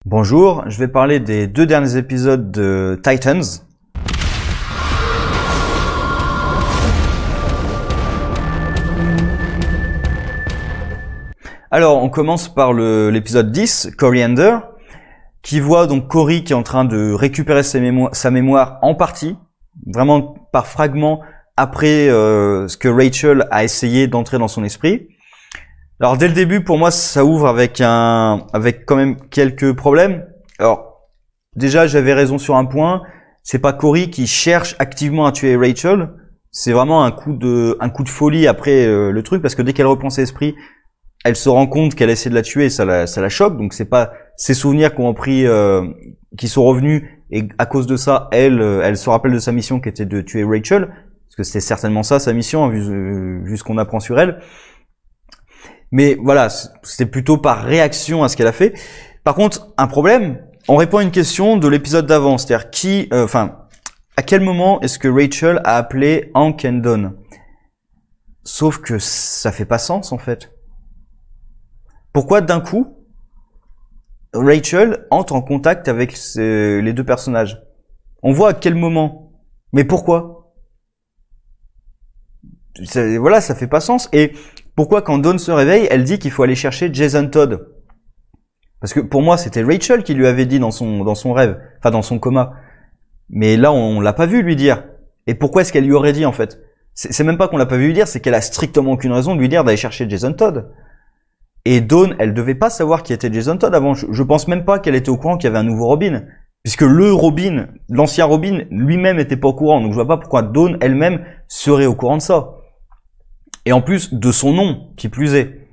Bonjour, je vais parler des 2 derniers épisodes de Titans. Alors, on commence par l'épisode 10, Coriander, qui voit donc Cory qui est en train de récupérer sa mémoire en partie, vraiment par fragments, après ce que Rachel a essayé d'entrer dans son esprit. Alors dès le début, pour moi, ça ouvre avec quand même quelques problèmes. Alors déjà, j'avais raison sur un point. C'est pas Cory qui cherche activement à tuer Rachel. C'est vraiment un coup de folie après le truc, parce que dès qu'elle reprend ses esprits, elle se rend compte qu'elle essaie de la tuer, et ça la choque. Donc c'est pas ses souvenirs qui sont revenus, et à cause de ça, elle se rappelle de sa mission qui était de tuer Rachel, parce que c'était certainement ça sa mission, vu ce qu'on apprend sur elle. Mais voilà, c'était plutôt par réaction à ce qu'elle a fait. Par contre, un problème, on répond à une question de l'épisode d'avant, c'est-à-dire à quel moment est-ce que Rachel a appelé Hank and Dawn? Sauf que ça fait pas sens en fait. Pourquoi d'un coup Rachel entre en contact avec les 2 personnages? On voit à quel moment, mais pourquoi? Voilà, ça fait pas sens. Et pourquoi quand Dawn se réveille, elle dit qu'il faut aller chercher Jason Todd? Parce que pour moi, c'était Rachel qui lui avait dit dans son rêve, enfin dans son coma. Mais là, on l'a pas vu lui dire. Et pourquoi est-ce qu'elle lui aurait dit en fait? C'est même pas qu'on l'a pas vu lui dire, c'est qu'elle a strictement aucune raison de lui dire d'aller chercher Jason Todd. Et Dawn, elle devait pas savoir qui était Jason Todd avant. Je pense même pas qu'elle était au courant qu'il y avait un nouveau Robin. Puisque le Robin, l'ancien Robin, lui-même était pas au courant. Donc je vois pas pourquoi Dawn elle-même serait au courant de ça. Et en plus de son nom, qui plus est.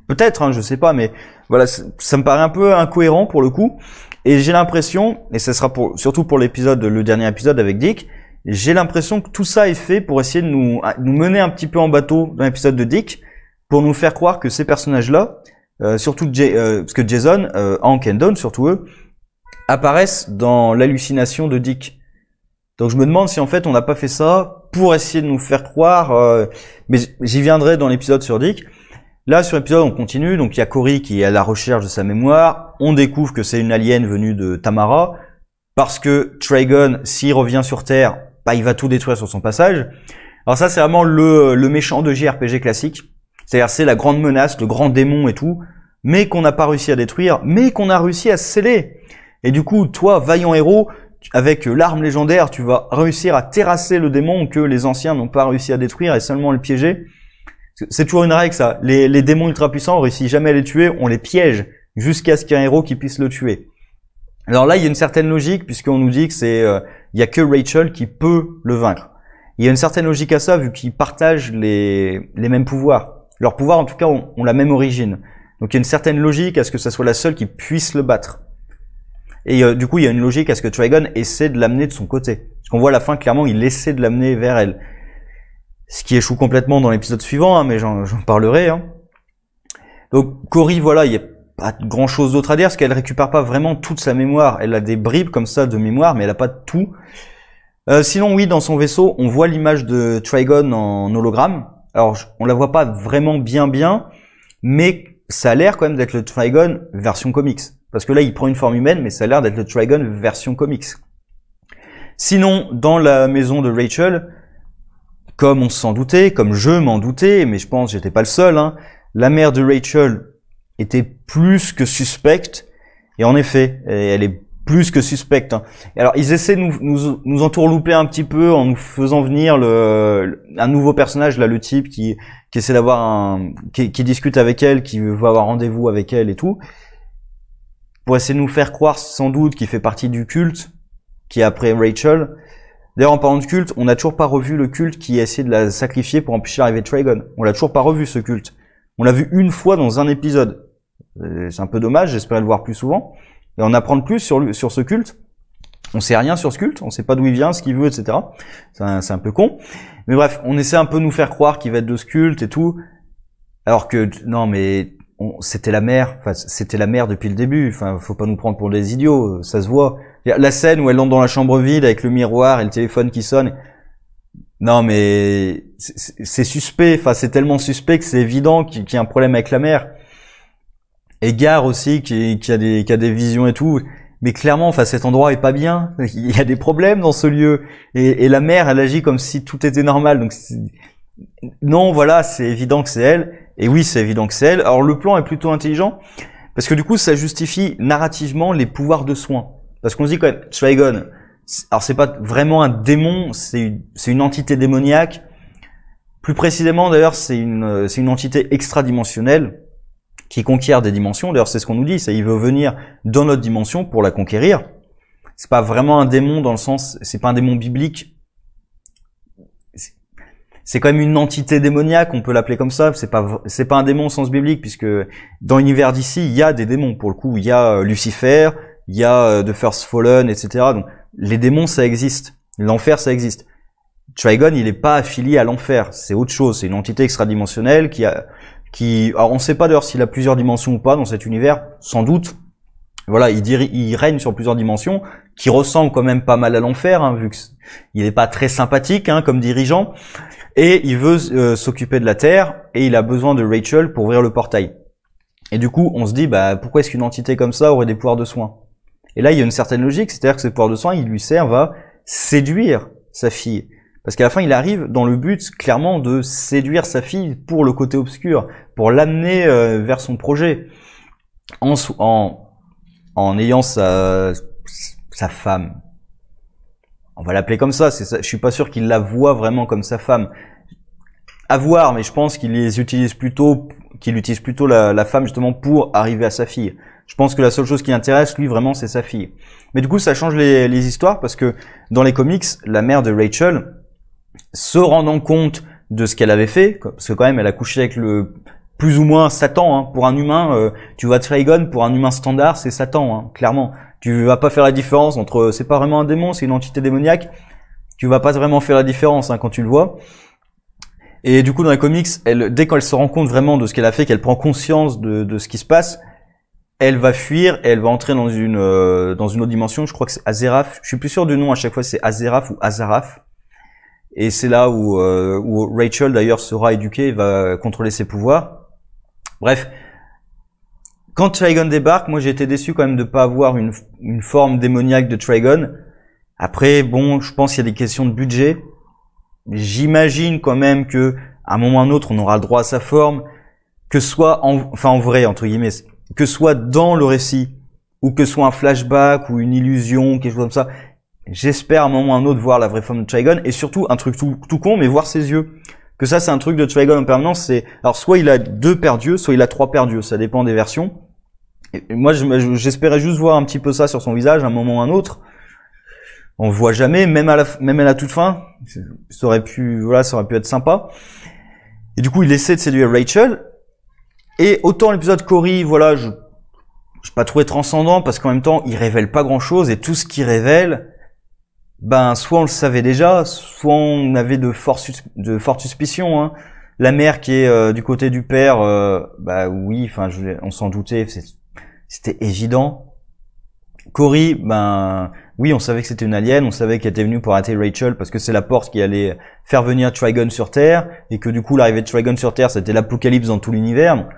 Peut-être, je sais pas, mais voilà, ça me paraît un peu incohérent pour le coup. Et j'ai l'impression, et ça sera surtout pour le dernier épisode avec Dick, j'ai l'impression que tout ça est fait pour essayer de nous mener un petit peu en bateau dans l'épisode de Dick, pour nous faire croire que ces personnages-là, surtout parce que Jason, Hank et Dawn, surtout eux, apparaissent dans l'hallucination de Dick. Donc je me demande si en fait on n'a pas fait ça pour essayer de nous faire croire, mais j'y viendrai dans l'épisode sur Dick. Là sur l'épisode on continue, donc il y a Cory qui est à la recherche de sa mémoire, on découvre que c'est une alien venue de Tamara, parce que Trigon, s'il revient sur Terre, il va tout détruire sur son passage. Alors ça c'est vraiment le méchant de JRPG classique, c'est-à-dire c'est la grande menace, le grand démon et tout, mais qu'on n'a pas réussi à détruire, mais qu'on a réussi à sceller. Et du coup, toi, vaillant héros, avec l'arme légendaire, tu vas réussir à terrasser le démon que les anciens n'ont pas réussi à détruire et seulement le piéger. C'est toujours une règle ça. Les démons ultra puissants, on réussit jamais à les tuer, on les piège jusqu'à ce qu'il y ait un héros qui puisse le tuer. Alors là, il y a une certaine logique puisqu'on nous dit que il y a que Rachel qui peut le vaincre. Il y a une certaine logique à ça vu qu'ils partagent les mêmes pouvoirs. Leurs pouvoirs en tout cas ont la même origine. Donc il y a une certaine logique à ce que ça soit la seule qui puisse le battre. Et du coup, il y a une logique à ce que Trigon essaie de l'amener de son côté. Parce qu'on voit à la fin, clairement, il essaie de l'amener vers elle. Ce qui échoue complètement dans l'épisode suivant, mais j'en parlerai. Donc, Cory, voilà, il n'y a pas grand chose d'autre à dire, parce qu'elle récupère pas vraiment toute sa mémoire. Elle a des bribes comme ça de mémoire, mais elle a pas tout. Sinon, oui, dans son vaisseau, on voit l'image de Trigon en hologramme. Alors, on la voit pas vraiment bien, mais ça a l'air quand même d'être le Trigon version comics. Parce que là, il prend une forme humaine, mais ça a l'air d'être le Trigon version comics. Sinon, dans la maison de Rachel, comme on s'en doutait, comme je m'en doutais, mais je pense que j'étais pas le seul, la mère de Rachel était plus que suspecte. Et en effet, elle est plus que suspecte. Et alors, ils essaient de nous entourlouper un petit peu en nous faisant venir un nouveau personnage, là, le type qui essaie d'avoir qui discute avec elle, qui veut avoir rendez-vous avec elle et tout. Pour essayer de nous faire croire sans doute qu'il fait partie du culte, qui est après Rachel. D'ailleurs, en parlant de culte, on n'a toujours pas revu le culte qui a essayé de la sacrifier pour empêcher l'arrivée de Trigon. On l'a toujours pas revu, ce culte. On l'a vu une fois dans un épisode. C'est un peu dommage, j'espérais le voir plus souvent. Et en apprendre plus sur ce culte. On sait rien sur ce culte, on sait pas d'où il vient, ce qu'il veut, etc. C'est un peu con. Mais bref, on essaie un peu de nous faire croire qu'il va être de ce culte et tout. Alors que, non mais... c'était la mère depuis le début, faut pas nous prendre pour des idiots, ça se voit. La scène où elle entre dans la chambre vide avec le miroir et le téléphone qui sonne, non mais c'est suspect, c'est tellement suspect que c'est évident qu'il y a un problème avec la mère. Et Gar aussi qui a des visions et tout. Mais clairement, enfin, cet endroit est pas bien. Il y a des problèmes dans ce lieu. Et la mère, elle agit comme si tout était normal. Donc, non, voilà, c'est évident que c'est elle. Et oui, c'est évident que c'est elle. Alors, le plan est plutôt intelligent. Parce que du coup, ça justifie narrativement les pouvoirs de soin. Parce qu'on se dit quand même, Trigon, alors c'est pas vraiment un démon, c'est une entité démoniaque. Plus précisément, d'ailleurs, c'est une entité extradimensionnelle qui conquiert des dimensions. D'ailleurs, c'est ce qu'on nous dit, c'est il veut venir dans notre dimension pour la conquérir. C'est pas vraiment un démon dans le sens, c'est pas un démon biblique. C'est quand même une entité démoniaque, on peut l'appeler comme ça. C'est pas un démon au sens biblique, puisque dans l'univers d'ici, il y a des démons. Pour le coup, il y a Lucifer, il y a The First Fallen, etc. Donc, les démons, ça existe. L'enfer, ça existe. Trigon, il est pas affilié à l'enfer. C'est autre chose. C'est une entité extradimensionnelle alors on sait pas d'ailleurs s'il a plusieurs dimensions ou pas dans cet univers. Sans doute. Voilà, il règne sur plusieurs dimensions, qui ressemblent quand même pas mal à l'enfer, hein, vu que il est pas très sympathique, hein, comme dirigeant. Et il veut s'occuper de la Terre, et il a besoin de Rachel pour ouvrir le portail. Et du coup, on se dit, bah, pourquoi est-ce qu'une entité comme ça aurait des pouvoirs de soin? Et là, il y a une certaine logique, c'est-à-dire que ces pouvoirs de soin, ils lui servent à séduire sa fille. Parce qu'à la fin, il arrive dans le but, clairement, de séduire sa fille pour le côté obscur, pour l'amener vers son projet, en ayant sa femme. On va l'appeler comme ça, je suis pas sûr qu'il la voit vraiment comme sa femme. À voir, mais je pense qu'il utilise plutôt la femme justement pour arriver à sa fille. Je pense que la seule chose qui l'intéresse, lui, vraiment, c'est sa fille. Mais du coup, ça change les histoires parce que dans les comics, la mère de Rachel, se rendant compte de ce qu'elle avait fait, parce que quand même, elle a couché avec plus ou moins Satan, hein. Pour un humain, tu vois Trigon, pour un humain standard, c'est Satan, hein, clairement. Tu vas pas faire la différence entre, c'est pas vraiment un démon, c'est une entité démoniaque. Tu vas pas vraiment faire la différence, hein, quand tu le vois. Et du coup, dans les comics, dès qu'elle se rend compte vraiment de ce qu'elle a fait, qu'elle prend conscience de ce qui se passe, elle va fuir et elle va entrer dans une autre dimension. Je crois que c'est Azerath. Je suis plus sûr du nom à chaque fois, c'est Azerath ou Azarath. Et c'est là où Rachel d'ailleurs sera éduquée et va contrôler ses pouvoirs. Bref, quand Trigon débarque, moi j'ai été déçu quand même de pas avoir une forme démoniaque de Trigon. Après, bon, je pense qu'il y a des questions de budget. J'imagine quand même que à un moment ou à un autre, on aura le droit à sa forme, que soit en vrai entre guillemets, que soit dans le récit ou que soit un flashback ou une illusion, quelque chose comme ça. J'espère à un moment ou à un autre voir la vraie forme de Trigon et surtout un truc tout con, mais voir ses yeux. Que ça, c'est un truc de Trigon en permanence. C'est alors soit il a 2 paires d'yeux, soit il a 3 paires d'yeux. Ça dépend des versions. Et moi, j'espérais juste voir un petit peu ça sur son visage à un moment ou à un autre. On le voit jamais, même à la toute fin. Ça aurait pu être sympa. Et du coup, il essaie de séduire Rachel. Et autant l'épisode Cory, voilà, je pas trouvé transcendant parce qu'en même temps, il révèle pas grand chose et tout ce qu'il révèle, ben, soit on le savait déjà, soit on avait de fortes suspicions, hein. La mère qui est du côté du père, bah oui, enfin, on s'en doutait, c'était évident. Cory, ben, oui, on savait que c'était une alien, on savait qu'elle était venue pour arrêter Rachel parce que c'est la porte qui allait faire venir Trigon sur Terre et que du coup, l'arrivée de Trigon sur Terre, c'était l'apocalypse dans tout l'univers.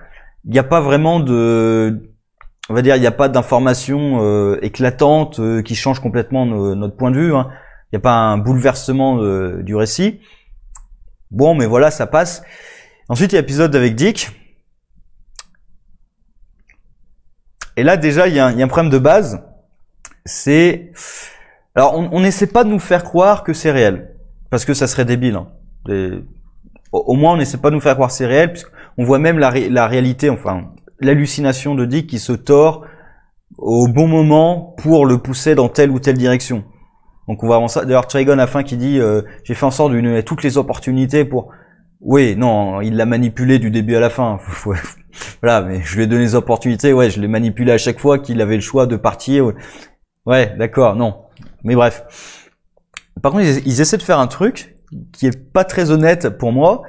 Il n'y a pas vraiment on va dire, il n'y a pas d'information éclatante qui change complètement notre point de vue, hein. Il n'y a pas un bouleversement du récit. Bon, mais voilà, ça passe. Ensuite, il y a l'épisode avec Dick. Et là, déjà, il y a un problème de base. C'est... Alors, on n'essaie pas de nous faire croire que c'est réel. Parce que ça serait débile, hein. Au moins, on n'essaie pas de nous faire croire que c'est réel, puisqu'on voit même la réalité, enfin, l'hallucination de Dick qui se tord au bon moment pour le pousser dans telle ou telle direction. Donc on va avancer. D'ailleurs, Trigon à la fin qui dit j'ai fait en sorte de lui donner toutes les opportunités pour... Oui, non, il l'a manipulé du début à la fin. Voilà, mais je lui ai donné les opportunités, ouais, je l'ai manipulé à chaque fois qu'il avait le choix de partir. Ouais, d'accord, non. Mais bref. Par contre, ils essaient de faire un truc qui est pas très honnête pour moi.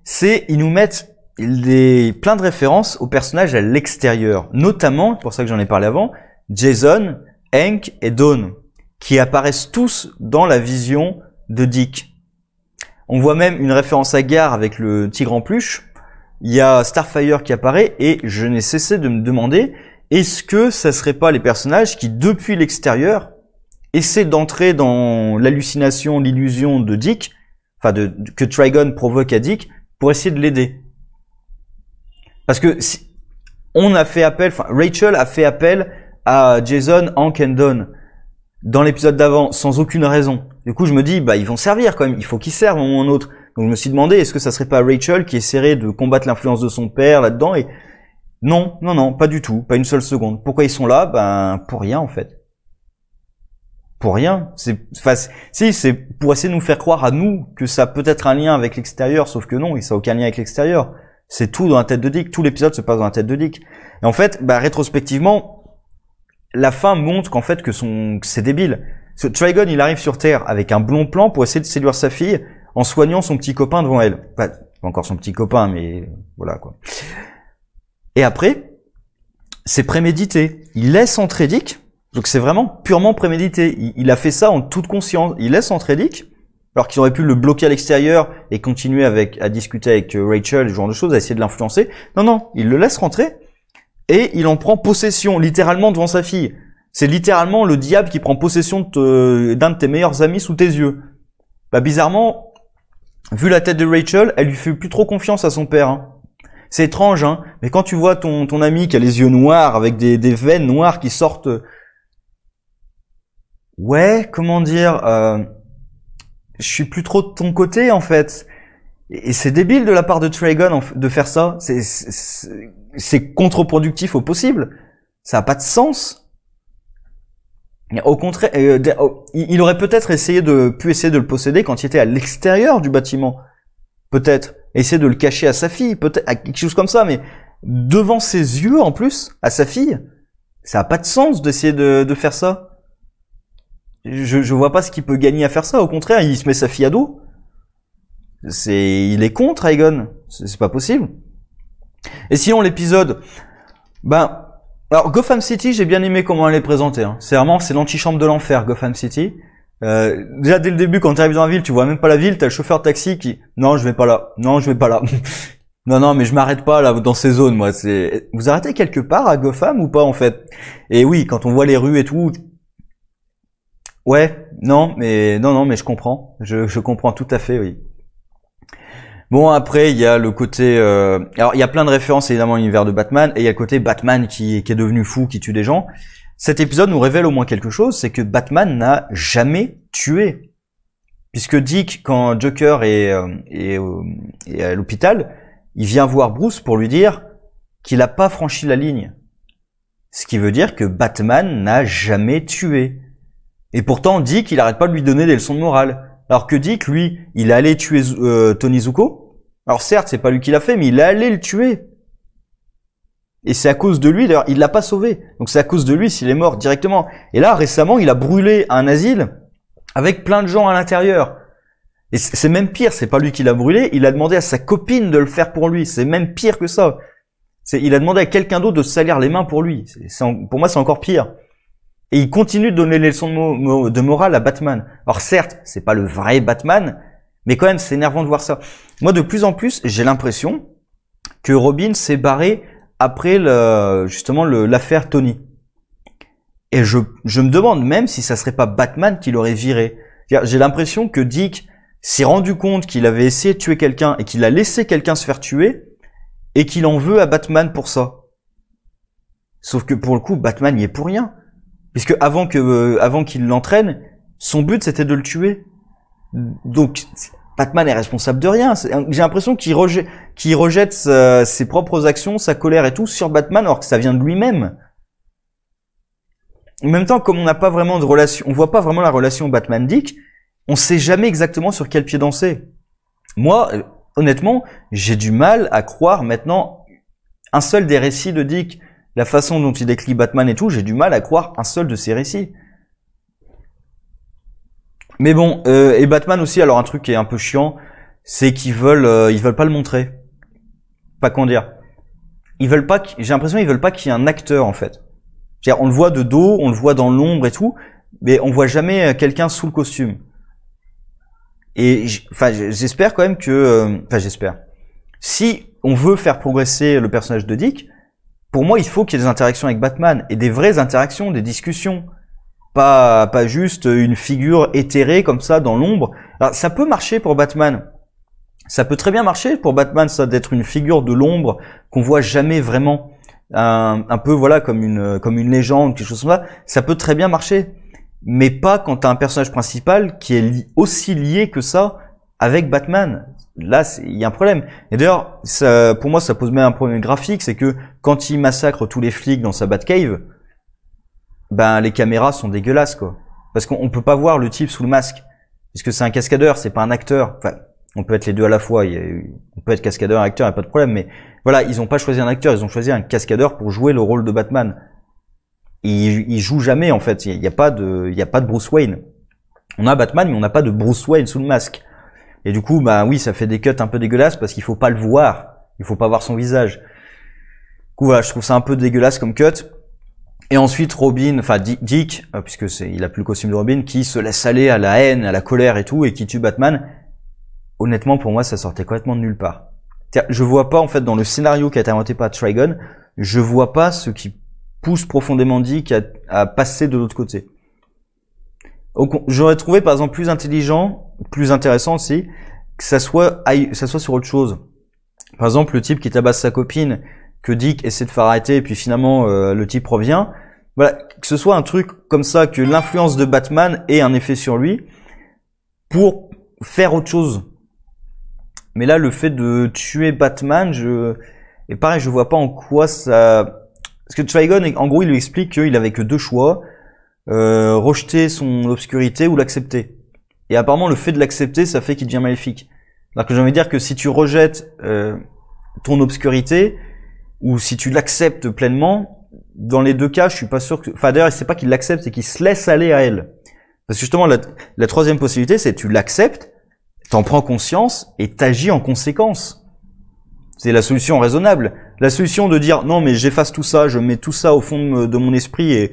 C'est, ils nous mettent plein de références aux personnages à l'extérieur. Notamment, c'est pour ça que j'en ai parlé avant, Jason, Hank et Dawn, qui apparaissent tous dans la vision de Dick. On voit même une référence à Gar avec le tigre en peluche. il y a Starfire qui apparaît et je n'ai cessé de me demander est-ce que ça serait pas les personnages qui, depuis l'extérieur, essaient d'entrer dans l'hallucination, l'illusion de Dick, enfin que Trigon provoque à Dick, pour essayer de l'aider. Parce que si on a fait appel, enfin Rachel a fait appel à Jason, Hank et Dawn dans l'épisode d'avant sans aucune raison. Du coup, je me dis, bah ils vont servir quand même, il faut qu'ils servent à un moment ou à un autre. Donc je me suis demandé, est-ce que ça serait pas Rachel qui essaierait de combattre l'influence de son père là-dedans et non, non, non, pas du tout, pas une seule seconde. Pourquoi ils sont là? Ben pour rien en fait. Pour rien. C'est pour essayer de nous faire croire à nous que ça a peut-être un lien avec l'extérieur, sauf que non, ça n'a aucun lien avec l'extérieur. C'est tout dans la tête de Dick. Tout l'épisode se passe dans la tête de Dick. Et en fait, bah rétrospectivement, la fin montre qu'en fait que c'est débile. Trigon, il arrive sur Terre avec un bon plan pour essayer de séduire sa fille en soignant son petit copain devant elle. Enfin, pas encore son petit copain, mais voilà quoi. Et après, c'est prémédité. Il laisse entrer Dick. Donc c'est vraiment purement prémédité. Il a fait ça en toute conscience. Il laisse entrer Dick, alors qu'ils auraient pu le bloquer à l'extérieur et continuer à discuter avec Rachel, ce genre de choses, à essayer de l'influencer. Non, non, il le laisse rentrer et il en prend possession, littéralement devant sa fille. C'est littéralement le diable qui prend possession d'un de tes meilleurs amis sous tes yeux. Bah bizarrement, vu la tête de Rachel, elle lui fait plus trop confiance à son père. Hein. C'est étrange, hein. Mais quand tu vois ton ami qui a les yeux noirs avec des veines noires qui sortent, ouais, comment dire, je suis plus trop de ton côté en fait. Et c'est débile de la part de Trigon de faire ça. C'est contre-productif au possible. Ça a pas de sens. Au contraire, il aurait peut-être pu essayer de le posséder quand il était à l'extérieur du bâtiment. Peut-être. Essayer de le cacher à sa fille, peut-être, à quelque chose comme ça, mais devant ses yeux, en plus, à sa fille, ça a pas de sens d'essayer de faire ça. Je vois pas ce qu'il peut gagner à faire ça, au contraire, il se met sa fille à dos. Il est con, Trigon. C'est pas possible. Et sinon, l'épisode, alors Gotham City, j'ai bien aimé comment elle est présentée. Hein. C'est l'antichambre de l'enfer, Gotham City. Déjà dès le début, quand tu arrives dans la ville, tu vois même pas la ville, t'as le chauffeur de taxi qui, non, je vais pas là, non, je vais pas là. Non, mais je m'arrête pas là dans ces zones, moi. Vous arrêtez quelque part à Gotham ou pas en fait? Et oui, quand on voit les rues et tout, ouais, non, mais je comprends, je comprends tout à fait, oui. Bon, après, il y a le côté... alors, il y a plein de références, évidemment, à l'univers de Batman, et il y a le côté Batman qui est devenu fou, qui tue des gens. Cet épisode nous révèle au moins quelque chose, c'est que Batman n'a jamais tué. Puisque Dick, quand Joker est à l'hôpital, il vient voir Bruce pour lui dire qu'il n'a pas franchi la ligne. Ce qui veut dire que Batman n'a jamais tué. Et pourtant, Dick, il arrête pas de lui donner des leçons de morale. Alors que Dick, lui, il est allé tuer Tony Zuko. Alors certes, c'est pas lui qui l'a fait, mais il est allé le tuer. Et c'est à cause de lui, d'ailleurs, il l'a pas sauvé. Donc c'est à cause de lui s'il est mort directement. Et là, récemment, il a brûlé un asile avec plein de gens à l'intérieur. Et c'est même pire, c'est pas lui qui l'a brûlé, il a demandé à sa copine de le faire pour lui. C'est même pire que ça. Il a demandé à quelqu'un d'autre de se salir les mains pour lui. Pour moi, c'est encore pire. Et il continue de donner les leçons de morale à Batman. Alors certes, c'est pas le vrai Batman, mais quand même, c'est énervant de voir ça. Moi, de plus en plus, j'ai l'impression que Robin s'est barré après justement l'affaire Tony. Et je me demande même si ça serait pas Batman qui l'aurait viré. J'ai l'impression que Dick s'est rendu compte qu'il avait essayé de tuer quelqu'un et qu'il a laissé quelqu'un se faire tuer et qu'il en veut à Batman pour ça. Sauf que pour le coup, Batman y est pour rien. Puisque avant qu'il l'entraîne, son but c'était de le tuer. Donc Batman est responsable de rien. J'ai l'impression qu'il rejette ses propres actions, sa colère et tout sur Batman alors que ça vient de lui-même. En même temps, comme on n'a pas vraiment de relation, on voit pas vraiment la relation Batman-Dick, on sait jamais exactement sur quel pied danser. Moi, honnêtement, j'ai du mal à croire maintenant un seul des récits de Dick. La façon dont il décrit Batman et tout, j'ai du mal à croire un seul de ces récits. Mais bon, et Batman aussi, alors un truc qui est un peu chiant, c'est qu'ils veulent pas le montrer. Pas comment dire. J'ai l'impression qu'ils veulent pas qu'il y ait un acteur, en fait. C'est-à-dire, on le voit de dos, on le voit dans l'ombre et tout, mais on voit jamais quelqu'un sous le costume. Et, j'espère quand même que, j'espère. Si on veut faire progresser le personnage de Dick, pour moi, il faut qu'il y ait des interactions avec Batman, et des vraies interactions, des discussions. Pas juste une figure éthérée comme ça dans l'ombre. Alors, ça peut marcher pour Batman. Ça peut très bien marcher pour Batman, ça, d'être une figure de l'ombre qu'on voit jamais vraiment. Un peu, voilà, comme une légende, quelque chose comme ça. Ça peut très bien marcher. Mais pas quand t'as un personnage principal qui est aussi lié que ça avec Batman. Là, il y a un problème. Et d'ailleurs, pour moi, ça pose même un problème graphique, c'est que quand il massacre tous les flics dans sa Batcave, ben les caméras sont dégueulasses, quoi. Parce qu'on peut pas voir le type sous le masque, puisque c'est un cascadeur, c'est pas un acteur. Enfin, on peut être les deux à la fois. On peut être cascadeur et acteur, y a pas de problème. Mais voilà, ils ont pas choisi un acteur, ils ont choisi un cascadeur pour jouer le rôle de Batman. Il joue jamais, en fait. Il y a pas de Bruce Wayne. On a Batman, mais on n'a pas de Bruce Wayne sous le masque. Et du coup, bah oui, ça fait des cuts un peu dégueulasses parce qu'il faut pas le voir. Il faut pas voir son visage. Du coup, voilà, je trouve ça un peu dégueulasse comme cut. Et ensuite, Robin, enfin Dick, puisque il a plus le costume de Robin, qui se laisse aller à la haine, à la colère et tout, et qui tue Batman. Honnêtement, pour moi, ça sortait complètement de nulle part. Je vois pas, en fait, dans le scénario qui a été inventé par Trigon, je vois pas ce qui pousse profondément Dick à passer de l'autre côté. J'aurais trouvé, par exemple, plus intelligent, plus intéressant aussi, que ça soit sur autre chose. Par exemple, le type qui tabasse sa copine, que Dick essaie de faire arrêter, et puis finalement, le type revient. Voilà, que ce soit un truc comme ça, que l'influence de Batman ait un effet sur lui, pour faire autre chose. Mais là, le fait de tuer Batman, et pareil, je vois pas en quoi ça... Parce que Trigon, en gros, il lui explique qu'il avait que deux choix, rejeter son obscurité ou l'accepter. Et apparemment, le fait de l'accepter, ça fait qu'il devient maléfique. Alors que j'ai envie de dire que si tu rejettes ton obscurité, ou si tu l'acceptes pleinement, dans les deux cas, je suis pas sûr que... Enfin, d'ailleurs, c'est pas qu'il l'accepte, c'est qu'il se laisse aller à elle. Parce que justement, la troisième possibilité, c'est tu l'acceptes, t'en prends conscience et t'agis en conséquence. C'est la solution raisonnable. La solution de dire non mais j'efface tout ça, je mets tout ça au fond de mon esprit et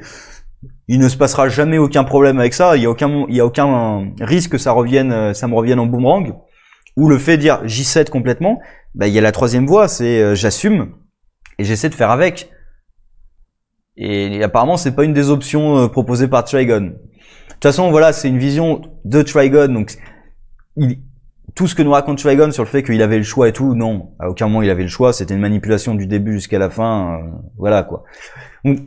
il ne se passera jamais aucun problème avec ça, il y a aucun risque que ça me revienne en boomerang. Ou le fait de dire j'y cède complètement, bah il y a la troisième voie, c'est j'assume et j'essaie de faire avec. Et apparemment c'est pas une des options proposées par Trigon. De toute façon voilà, c'est une vision de Trigon, donc tout ce que nous raconte Trigon sur le fait qu'il avait le choix et tout, non, à aucun moment il avait le choix, c'était une manipulation du début jusqu'à la fin, voilà quoi. Donc,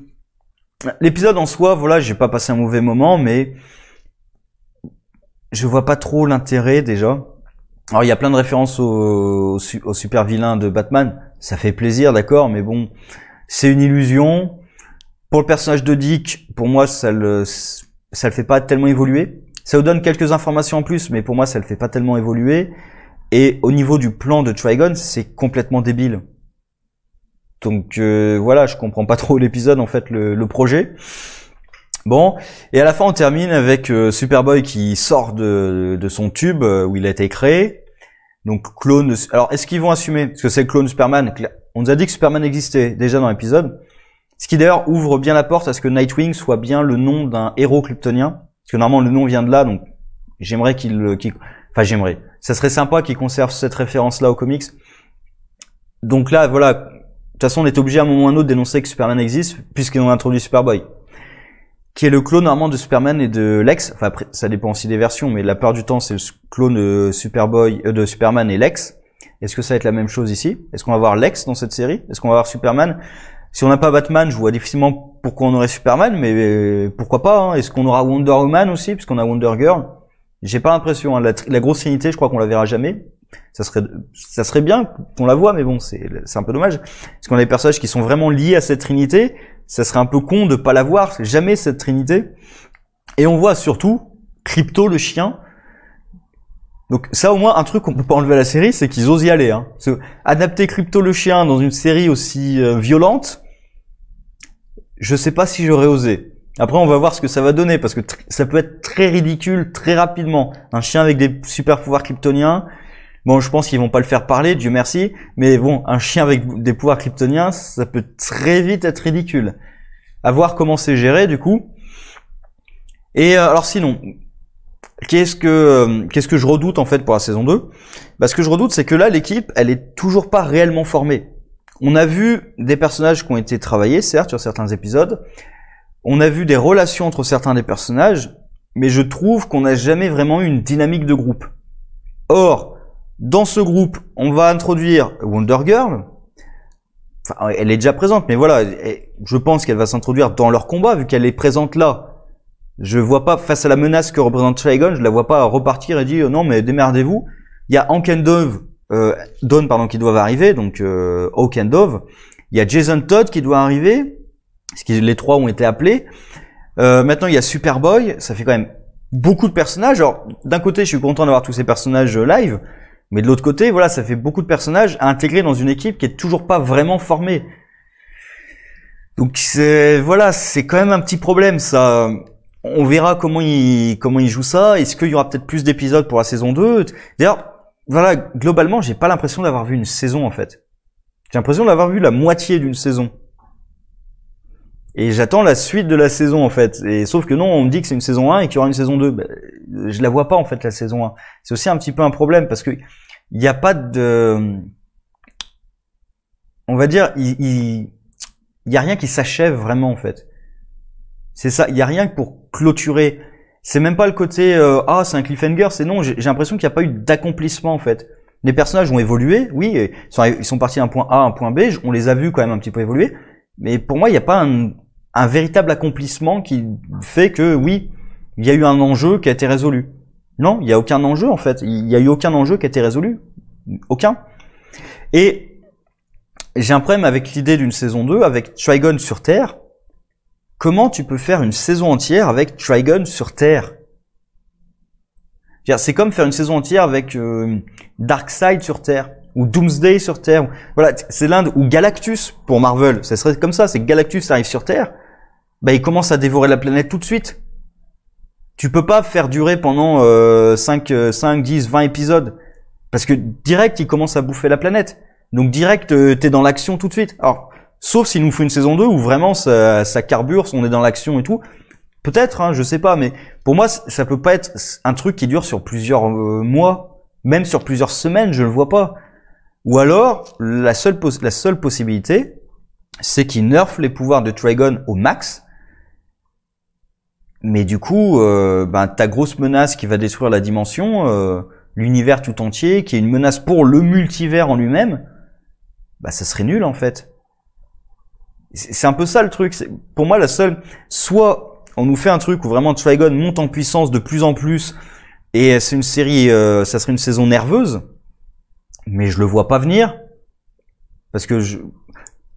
l'épisode en soi, voilà, j'ai pas passé un mauvais moment, mais je vois pas trop l'intérêt déjà. Alors il y a plein de références au super vilain de Batman, ça fait plaisir, d'accord, mais bon, c'est une illusion. Pour le personnage de Dick, pour moi ça le fait pas tellement évoluer. Ça vous donne quelques informations en plus, mais pour moi, ça le fait pas tellement évoluer. Et au niveau du plan de Trigon, c'est complètement débile. Donc voilà, je comprends pas trop l'épisode, en fait, le projet. Bon, et à la fin, on termine avec Superboy qui sort de son tube où il a été créé. Donc clone. Alors, est-ce qu'ils vont assumer? Parce que c'est le clone de Superman. On nous a dit que Superman existait déjà dans l'épisode. Ce qui d'ailleurs ouvre bien la porte à ce que Nightwing soit bien le nom d'un héros kryptonien. Parce que normalement le nom vient de là, donc j'aimerais j'aimerais. Ça serait sympa qu'il conserve cette référence-là aux comics. Donc là, voilà. De toute façon, on est obligé à un moment ou à un autre d'énoncer que Superman existe, puisqu'ils ont introduit Superboy. Qui est le clone normalement de Superman et de Lex. Enfin après, ça dépend aussi des versions, mais la plupart du temps, c'est le clone de de Superman et Lex. Est-ce que ça va être la même chose ici? Est-ce qu'on va voir Lex dans cette série? Est-ce qu'on va voir Superman? Si on n'a pas Batman, je vois difficilement pourquoi on aurait Superman, mais pourquoi pas, hein. Est-ce qu'on aura Wonder Woman aussi, puisqu'on a Wonder Girl? J'ai pas l'impression, hein. La grosse trinité, je crois qu'on la verra jamais. Ça serait bien qu'on la voit, mais bon, c'est un peu dommage. Parce qu'on a des personnages qui sont vraiment liés à cette trinité, ça serait un peu con de pas la voir, jamais cette trinité. Et on voit surtout Crypto le chien. Donc ça au moins un truc qu'on peut pas enlever à la série, c'est qu'ils osent y aller. Hein. Adapter Crypto le chien dans une série aussi violente, je sais pas si j'aurais osé. Après on va voir ce que ça va donner, parce que ça peut être très ridicule très rapidement. Un chien avec des super pouvoirs kryptoniens, bon je pense qu'ils vont pas le faire parler, Dieu merci, mais bon, un chien avec des pouvoirs kryptoniens, ça peut très vite être ridicule. À voir comment c'est géré du coup. Et alors sinon... qu'est-ce que je redoute en fait pour la saison 2? Bah, ce que je redoute, c'est que là, l'équipe, elle est toujours pas réellement formée. On a vu des personnages qui ont été travaillés, certes, sur certains épisodes. On a vu des relations entre certains des personnages, mais je trouve qu'on n'a jamais vraiment eu une dynamique de groupe. Or, dans ce groupe, on va introduire Wonder Girl. Enfin, elle est déjà présente, mais voilà, je pense qu'elle va s'introduire dans leur combat, vu qu'elle est présente là. Je vois pas, face à la menace que représente Trigon, je la vois pas repartir et dire non mais démerdez-vous. Il y a Hank and Dawn pardon, qui doivent arriver, donc Hawk and Dove. Il y a Jason Todd qui doit arriver, parce que les trois ont été appelés. Maintenant il y a Superboy, ça fait quand même beaucoup de personnages. Alors d'un côté je suis content d'avoir tous ces personnages live, mais de l'autre côté voilà, ça fait beaucoup de personnages à intégrer dans une équipe qui est toujours pas vraiment formée. Donc voilà, c'est quand même un petit problème ça. On verra comment il joue ça. Est-ce qu'il y aura peut-être plus d'épisodes pour la saison 2? D'ailleurs, voilà, globalement, j'ai pas l'impression d'avoir vu une saison, en fait. J'ai l'impression d'avoir vu la moitié d'une saison. Et j'attends la suite de la saison, en fait. Et sauf que non, on me dit que c'est une saison 1 et qu'il y aura une saison 2. Ben, je la vois pas, en fait, la saison 1. C'est aussi un petit peu un problème parce que il y a pas de, on va dire, il y a rien qui s'achève vraiment, en fait. C'est ça, il y a rien que pour clôturer. C'est même pas le côté ah c'est un cliffhanger, c'est non. J'ai l'impression qu'il n'y a pas eu d'accomplissement en fait. Les personnages ont évolué, oui, ils sont partis d'un point A à un point B. On les a vus quand même un petit peu évoluer, mais pour moi il n'y a pas un véritable accomplissement qui fait que oui, il y a eu un enjeu qui a été résolu. Non, il y a aucun enjeu en fait. Il y a eu aucun enjeu qui a été résolu, aucun. Et j'ai un problème avec l'idée d'une saison 2 avec Trigon sur Terre. Comment tu peux faire une saison entière avec Trigon sur Terre? C'est comme faire une saison entière avec Darkseid sur Terre ou Doomsday sur Terre. Voilà, c'est l'Inde ou Galactus pour Marvel. Ça serait comme ça, c'est que Galactus arrive sur Terre, bah il commence à dévorer la planète tout de suite. Tu peux pas faire durer pendant 5, 10, 20 épisodes parce que direct il commence à bouffer la planète. Donc direct t'es dans l'action tout de suite. Alors sauf s'il nous faut une saison 2 où vraiment ça carbure, on est dans l'action et tout. Peut-être, hein, je sais pas, mais pour moi, ça peut pas être un truc qui dure sur plusieurs mois, même sur plusieurs semaines, je le vois pas. Ou alors, la seule possibilité, c'est qu'ils nerfent les pouvoirs de Trigon au max. Mais du coup, ta grosse menace qui va détruire la dimension, l'univers tout entier, qui est une menace pour le multivers en lui-même, bah ça serait nul en fait. C'est un peu ça le truc. Pour moi, la seule, soit on nous fait un truc où vraiment Trigon monte en puissance de plus en plus, et c'est une série, ça serait une saison nerveuse, mais je le vois pas venir, parce que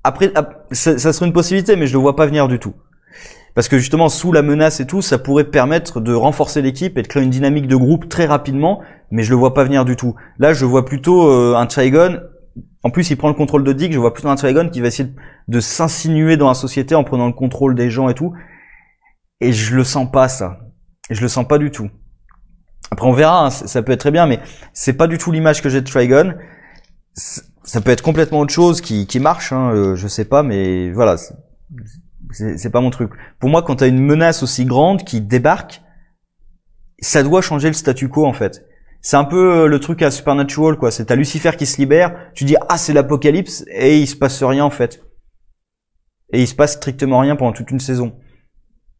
après, ça serait une possibilité, mais je le vois pas venir du tout. Parce que justement, sous la menace et tout, ça pourrait permettre de renforcer l'équipe et de créer une dynamique de groupe très rapidement, mais je le vois pas venir du tout. Là, je vois plutôt un Trigon. En plus, il prend le contrôle de Dick. Je vois plutôt un Trigon qui va essayer de s'insinuer dans la société en prenant le contrôle des gens et tout. Et je le sens pas, ça. Je le sens pas du tout. Après, on verra, hein, ça peut être très bien, mais c'est pas du tout l'image que j'ai de Trigon. Ça peut être complètement autre chose qui marche, hein, je sais pas, mais voilà, c'est pas mon truc. Pour moi, quand t'as une menace aussi grande qui débarque, ça doit changer le statu quo, en fait. C'est un peu le truc à Supernatural, quoi. C'est t'as Lucifer qui se libère, tu dis ah c'est l'apocalypse et il se passe rien en fait. Et il se passe strictement rien pendant toute une saison.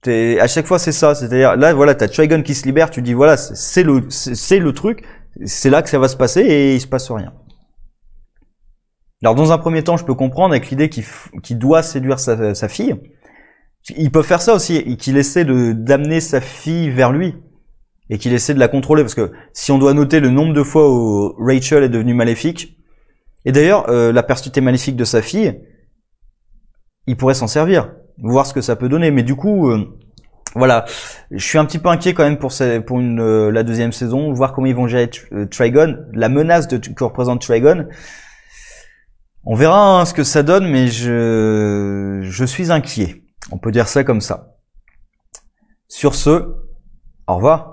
À chaque fois c'est ça, c'est-à-dire là voilà t'as Trigon qui se libère, tu dis voilà c'est le truc, c'est là que ça va se passer et il se passe rien. Alors dans un premier temps je peux comprendre avec l'idée qu'il doit séduire sa fille. Il peut faire ça aussi, qu'il essaie d'amener sa fille vers lui. Et qu'il essaie de la contrôler, parce que si on doit noter le nombre de fois où Rachel est devenue maléfique, et d'ailleurs la personnalité maléfique de sa fille, il pourrait s'en servir, voir ce que ça peut donner, mais du coup, voilà, je suis un petit peu inquiet quand même pour la deuxième saison, voir comment ils vont gérer Trigon, la menace que représente Trigon. On verra hein, ce que ça donne, mais je suis inquiet, on peut dire ça comme ça. Sur ce, au revoir.